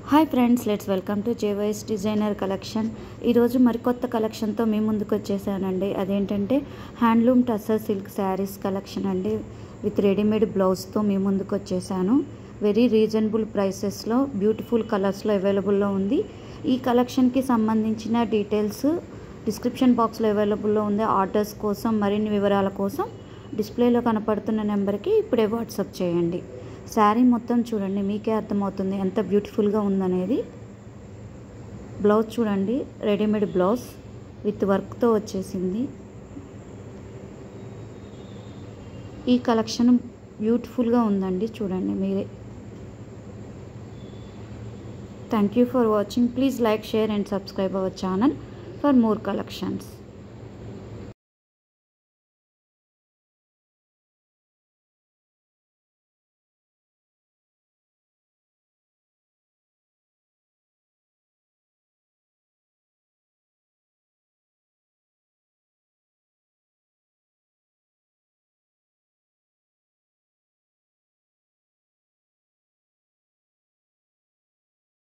Hi friends, let's welcome to జేవైస్ designer collection. ఈరోజు మరికొత్త కలెక్షన్తో మీ ముందుకు వచ్చేసానండి. అదేంటంటే handloom tussar silk sarees collection అండి. విత్ రెడీమేడ్ బ్లౌజ్తో మీ ముందుకు వచ్చేసాను. వెరీ రీజనబుల్ ప్రైసెస్లో బ్యూటిఫుల్ కలర్స్లో అవైలబుల్లో ఉంది. ఈ కలెక్షన్కి సంబంధించిన డీటెయిల్స్ డిస్క్రిప్షన్ బాక్స్లో అవైలబుల్లో ఉంది. ఆర్డర్స్ కోసం మరిన్ని వివరాల కోసం డిస్ప్లేలో కనపడుతున్న నెంబర్కి ఇప్పుడే వాట్సాప్ చేయండి. శారీ మొత్తం చూడండి, మీకే అర్థమవుతుంది ఎంత బ్యూటిఫుల్గా ఉందనేది. బ్లౌజ్ చూడండి, రెడీమేడ్ బ్లౌజ్ విత్ వర్క్తో వచ్చేసింది. ఈ కలెక్షన్ బ్యూటిఫుల్గా ఉందండి, చూడండి మీరే. Thank you for watching. Please like, share and subscribe our channel for more collections.